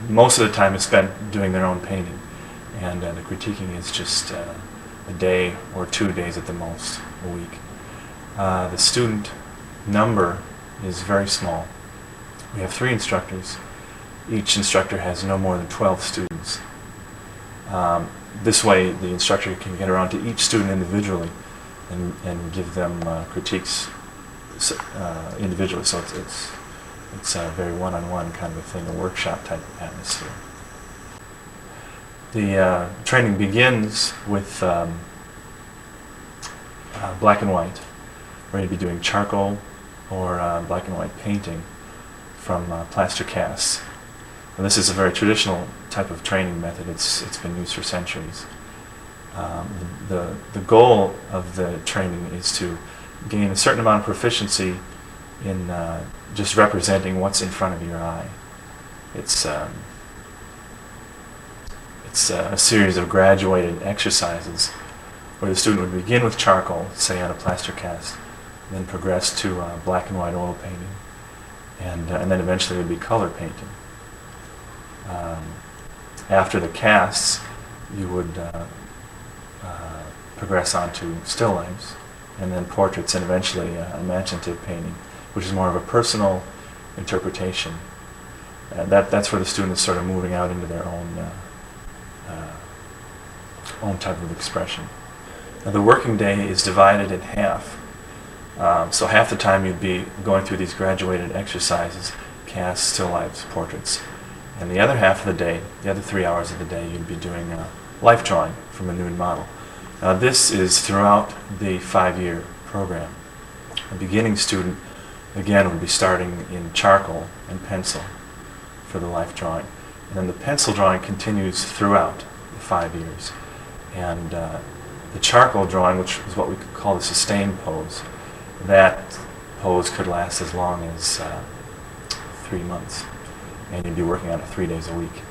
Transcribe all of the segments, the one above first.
most of the time is spent doing their own painting, and the critiquing is just a day or 2 days at the most a week. The student number is very small. We have 3 instructors. Each instructor has no more than 12 students. This way the instructor can get around to each student individually and give them critiques individually, so it's a very one-on-one kind of a thing, a workshop type of atmosphere. The training begins with black and white. We're going to be doing charcoal or black and white painting from plaster casts. And this is a very traditional type of training method. It's been used for centuries. The goal of the training is to gain a certain amount of proficiency in just representing what's in front of your eye. It's a series of graduated exercises where the student would begin with charcoal, say on a plaster cast, then progress to black and white oil painting, and then eventually it would be color painting. After the casts, you would progress on to still lifes, and then portraits, and eventually imaginative painting, which is more of a personal interpretation. That's where the student is sort of moving out into their own type of expression. Now, the working day is divided in half. So half the time you'd be going through these graduated exercises, casts, still lifes, portraits. And the other half of the day, the other 3 hours of the day, you'd be doing life drawing from a nude model. Now this is throughout the 5-year program. A beginning student, again, would be starting in charcoal and pencil for the life drawing. And then the pencil drawing continues throughout the 5 years. And the charcoal drawing, which is what we could call the sustained pose, that pose could last as long as 3 months. And you'd be working on it 3 days a week.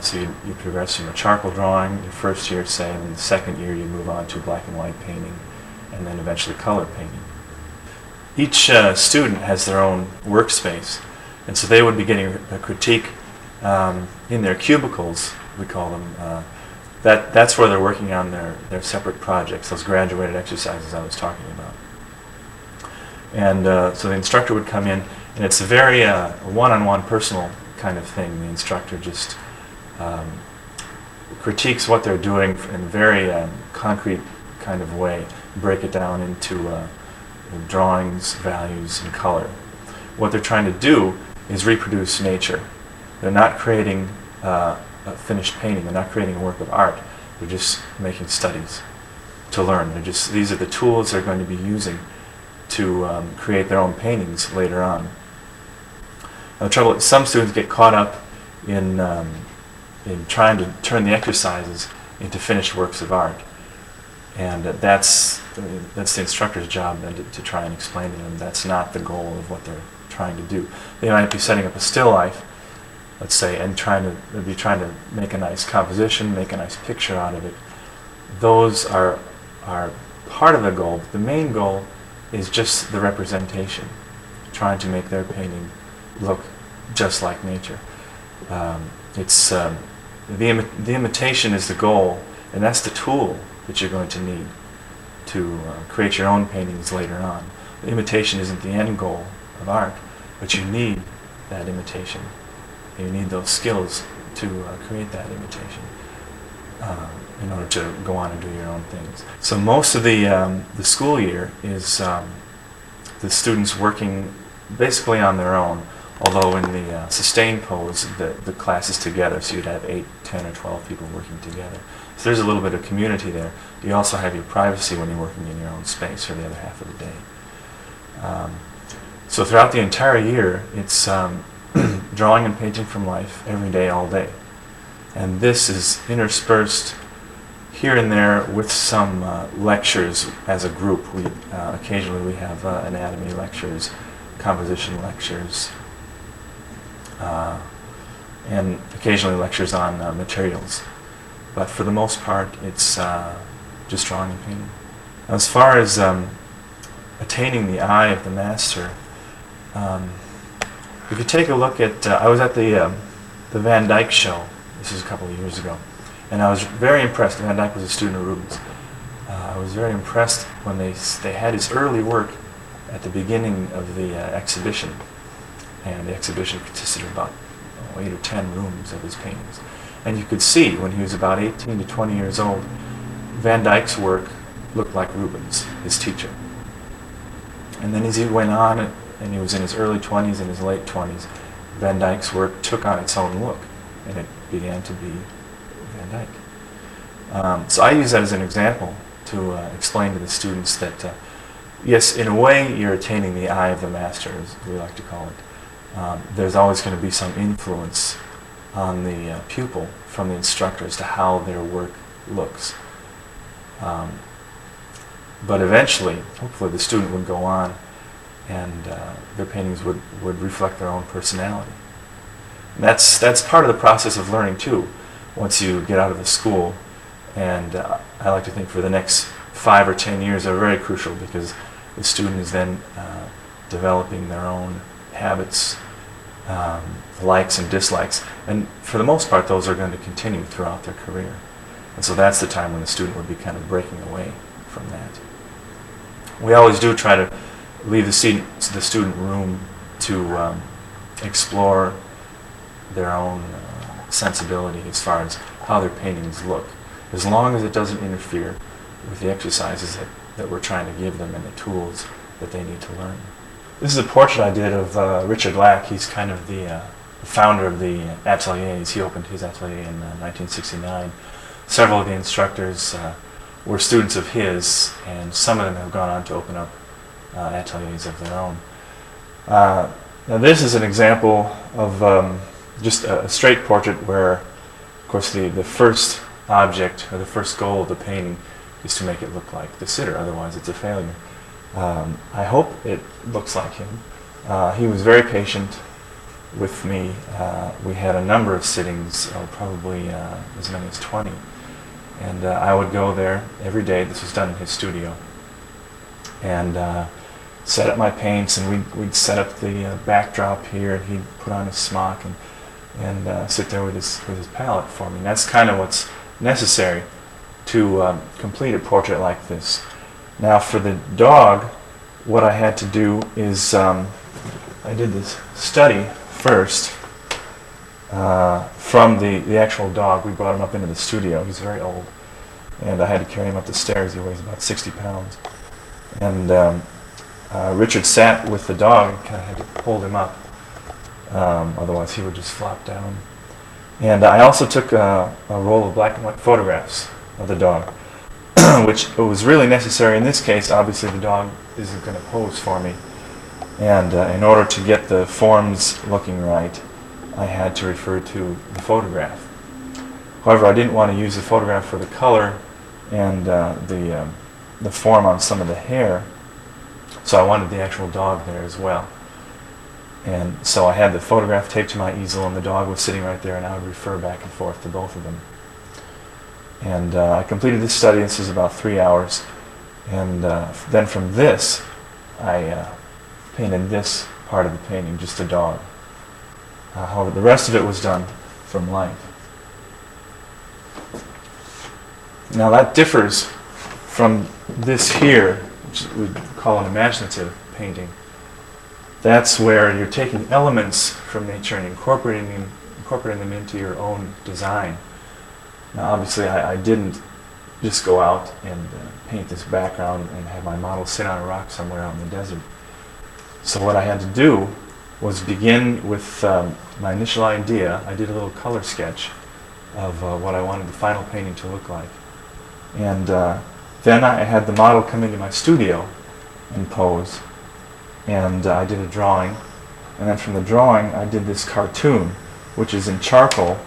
So you progress from a charcoal drawing, your first year, say, and then the second year you move on to black and white painting, and then eventually color painting. Each student has their own workspace, and so they would be getting a critique in their cubicles, we call them. That's where they're working on their separate projects, those graduated exercises I was talking about. And so the instructor would come in, and it's a very one-on-one personal kind of thing. The instructor just critiques what they're doing in a very concrete kind of way, break it down into drawings, values, and color. What they're trying to do is reproduce nature. They're not creating a finished painting. They're not creating a work of art. They're just making studies to learn. These are the tools they're going to be using to create their own paintings later on. Now, the trouble is some students get caught up in trying to turn the exercises into finished works of art, and that's the instructor's job then to try and explain to them that's not the goal of what they're trying to do. They might be setting up a still life, let's say, and they'd be trying to make a nice composition, make a nice picture out of it. Those are part of the goal, but the main goal is just the representation, trying to make their painting look just like nature. The imitation is the goal, and that's the tool that you're going to need to create your own paintings later on. The imitation isn't the end goal of art, but you need that imitation. You need those skills to create that imitation in order to go on and do your own things. So most of the school year is the students working basically on their own, although in the sustained pose the class is together, so you'd have 8, 10, or 12 people working together. So there's a little bit of community there. You also have your privacy when you're working in your own space for the other half of the day. So throughout the entire year, it's drawing and painting from life every day, all day. And this is interspersed here and there with some lectures as a group. Occasionally we have anatomy lectures, composition lectures, and occasionally lectures on materials. But for the most part, it's just drawing and painting. As far as attaining the eye of the master, if you take a look at, I was at the the Van Dyke show. This was a couple of years ago. And I was very impressed. Van Dyke was a student of Rubens. I was very impressed when they had his early work at the beginning of the exhibition. And the exhibition consisted of about 8 or 10 rooms of his paintings. And you could see when he was about 18 to 20 years old, Van Dyke's work looked like Rubens, his teacher. And then as he went on, and he was in his early 20s and his late 20s, Van Dyke's work took on its own look, and it began to be Van Dyke. So I use that as an example to explain to the students that, yes, in a way, you're attaining the eye of the master, as we like to call it. There's always going to be some influence on the pupil from the instructor as to how their work looks. But eventually, hopefully, the student would go on and their paintings would reflect their own personality. And that's part of the process of learning, too, once you get out of the school. And I like to think for the next 5 or 10 years are very crucial, because the student is then developing their own habits, likes and dislikes. And for the most part, those are going to continue throughout their career. And so that's the time when the student would be kind of breaking away from that. We always do try to leave the student room to explore their own sensibility as far as how their paintings look, as long as it doesn't interfere with the exercises that we're trying to give them and the tools that they need to learn. This is a portrait I did of Richard Lack. He's kind of the founder of the ateliers. He opened his atelier in 1969. Several of the instructors were students of his, and some of them have gone on to open up ateliers of their own. Now this is an example of just a straight portrait where, of course, the first object or the first goal of the painting is to make it look like the sitter, otherwise it's a failure. I hope it looks like him. He was very patient with me. We had a number of sittings, probably as many as 20. And I would go there every day. This was done in his studio. And set up my paints, and we'd set up the backdrop here, and he'd put on his smock and sit there with his palette for me. And that's kind of what's necessary to complete a portrait like this. Now for the dog, what I had to do is I did this study first from the actual dog. We brought him up into the studio. He's very old, and I had to carry him up the stairs. He weighs about 60 pounds. And Richard sat with the dog and kind of had to hold him up, otherwise he would just flop down. And I also took a roll of black and white photographs of the dog, which was really necessary in this case. Obviously the dog isn't going to pose for me, and in order to get the forms looking right, I had to refer to the photograph. However, I didn't want to use the photograph for the color and the form on some of the hair, so I wanted the actual dog there as well. And so I had the photograph taped to my easel, and the dog was sitting right there, and I would refer back and forth to both of them. And I completed this study. This was about 3 hours. And then from this, I painted this part of the painting, just a dog. However, the rest of it was done from life. Now that differs from this here, which we call an imaginative painting. That's where you're taking elements from nature and incorporating them into your own design. Now obviously I didn't just go out and paint this background and have my model sit on a rock somewhere out in the desert. So what I had to do was begin with my initial idea. I did a little color sketch of what I wanted the final painting to look like. And then I had the model come into my studio and pose. And I did a drawing. And then from the drawing I did this cartoon, which is in charcoal.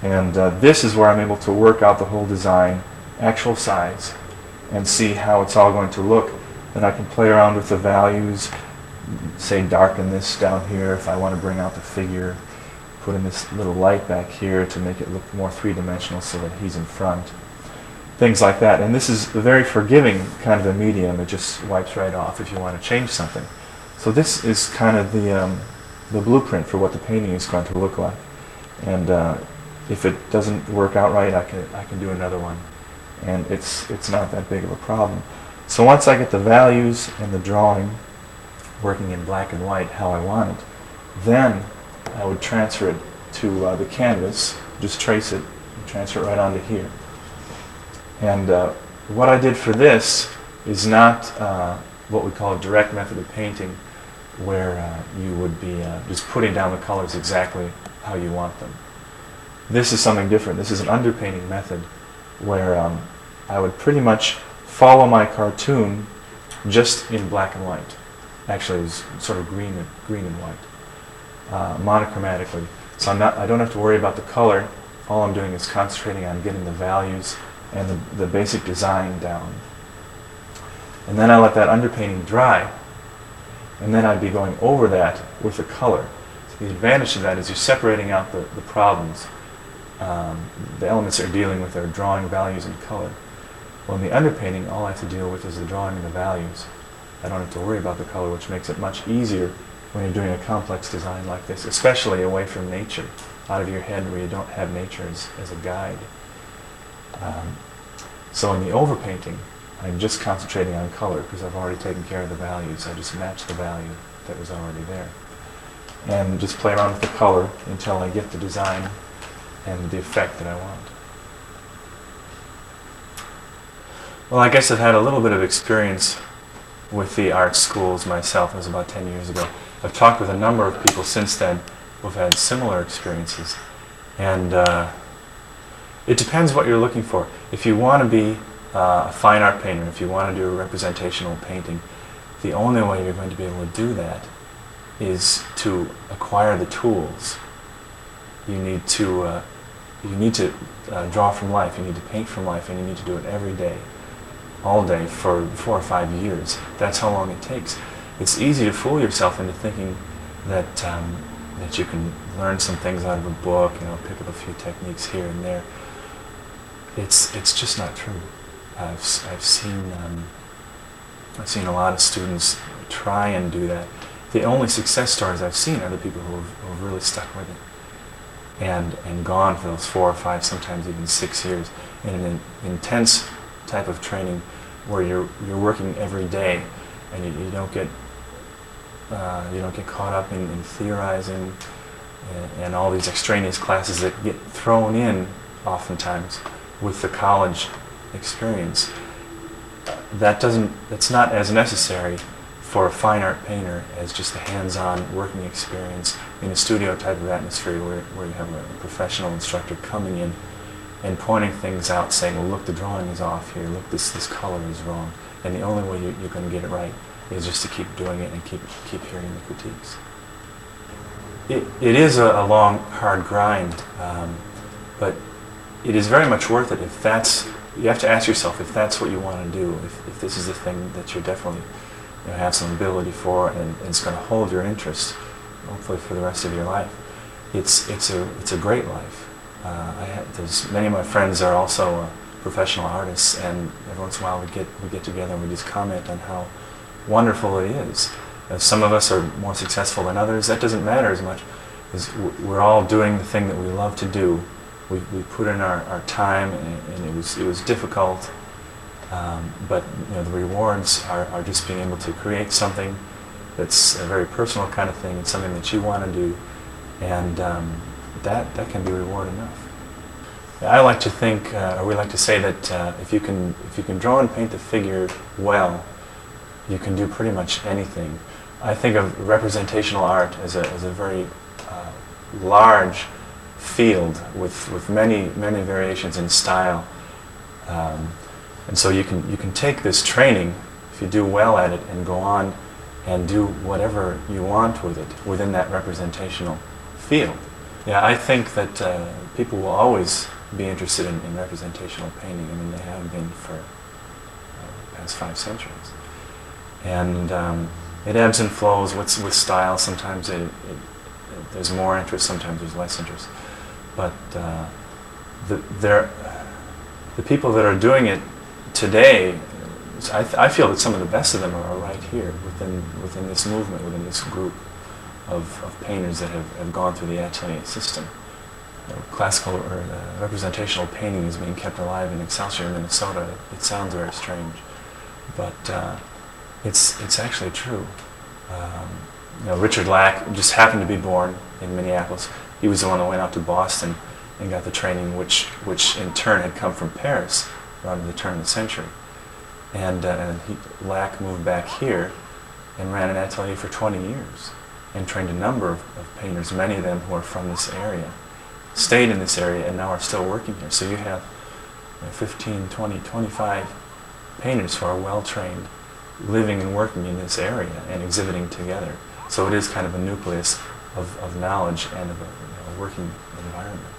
And this is where I'm able to work out the whole design, actual size, and see how it's all going to look. Then I can play around with the values, say darken this down here if I want to bring out the figure, put in this little light back here to make it look more three-dimensional so that he's in front. Things like that. And this is a very forgiving kind of a medium. It just wipes right off if you want to change something. So this is kind of the blueprint for what the painting is going to look like. And if it doesn't work out right, I can do another one. And it's not that big of a problem. So once I get the values and the drawing working in black and white how I want it, then I would transfer it to the canvas, just trace it, and transfer it right onto here. And what I did for this is not what we call a direct method of painting, where you would be just putting down the colors exactly how you want them. This is something different. This is an underpainting method where I would pretty much follow my cartoon just in black and white. Actually, it was sort of green and white, monochromatically. So I don't have to worry about the color. All I'm doing is concentrating on getting the values and the basic design down. And then I let that underpainting dry, and then I'd be going over that with the color. So the advantage of that is you're separating out the problems. The elements they're dealing with are drawing values and color. Well, in the underpainting, all I have to deal with is the drawing and the values. I don't have to worry about the color, which makes it much easier when you're doing a complex design like this, especially away from nature, out of your head where you don't have nature as a guide. So in the overpainting, I'm just concentrating on color because I've already taken care of the values. I just match the value that was already there. And just play around with the color until I get the design and the effect that I want. Well, I guess I've had a little bit of experience with the art schools myself. It was about 10 years ago. I've talked with a number of people since then who've had similar experiences. And it depends what you're looking for. If you want to be a fine art painter, if you want to do a representational painting, the only way you're going to be able to do that is to acquire the tools. You need to draw from life, you need to paint from life, and you need to do it every day, all day, for 4 or 5 years. That's how long it takes. It's easy to fool yourself into thinking that that you can learn some things out of a book, pick up a few techniques here and there. It's just not true. I've seen a lot of students try and do that. The only success stories I've seen are the people who have really stuck with it and gone for those 4 or 5, sometimes even 6 years in an intense type of training where you're working every day, and you don't get caught up in theorizing and all these extraneous classes that get thrown in oftentimes with the college experience. That's not as necessary for a fine art painter as just a hands-on working experience in a studio type of atmosphere where you have a professional instructor coming in and pointing things out, saying, well, look, the drawing is off here, look, this color is wrong. And the only way you're going to get it right is just to keep doing it and keep hearing the critiques. It is a long, hard grind, but it is very much worth it you have to ask yourself if that's what you want to do, if this is the thing that you're definitely have some ability for, and it's going to hold your interest, hopefully for the rest of your life. It's a great life. There's many of my friends are also professional artists, and every once in a while we get together and we just comment on how wonderful it is. Some of us are more successful than others. That doesn't matter as much, because we're all doing the thing that we love to do. We put in our time, and it was difficult. But the rewards are just being able to create something that's a very personal kind of thing, and something that you want to do, and that can be reward enough. I like to think, or we like to say that if you can draw and paint the figure well, you can do pretty much anything. I think of representational art as a very large field with many variations in style. And so you can take this training, if you do well at it, and go on and do whatever you want with it within that representational field. Yeah, I think that people will always be interested in representational painting. I mean, they have been for the past 5 centuries. And it ebbs and flows with style. Sometimes there's more interest, sometimes there's less interest. But the people that are doing it today, I feel that some of the best of them are right here within this movement, within this group of painters that have gone through the atelier system. classical or representational painting is being kept alive in Excelsior, Minnesota. It sounds very strange, but it's actually true. Richard Lack just happened to be born in Minneapolis. He was the one that went out to Boston and got the training, which in turn had come from Paris around the turn of the century. And Lack moved back here and ran an atelier for 20 years and trained a number of painters, many of them who are from this area, stayed in this area and now are still working here. So you have 15, 20, 25 painters who are well trained, living and working in this area and exhibiting together. So it is kind of a nucleus of knowledge and of a working environment.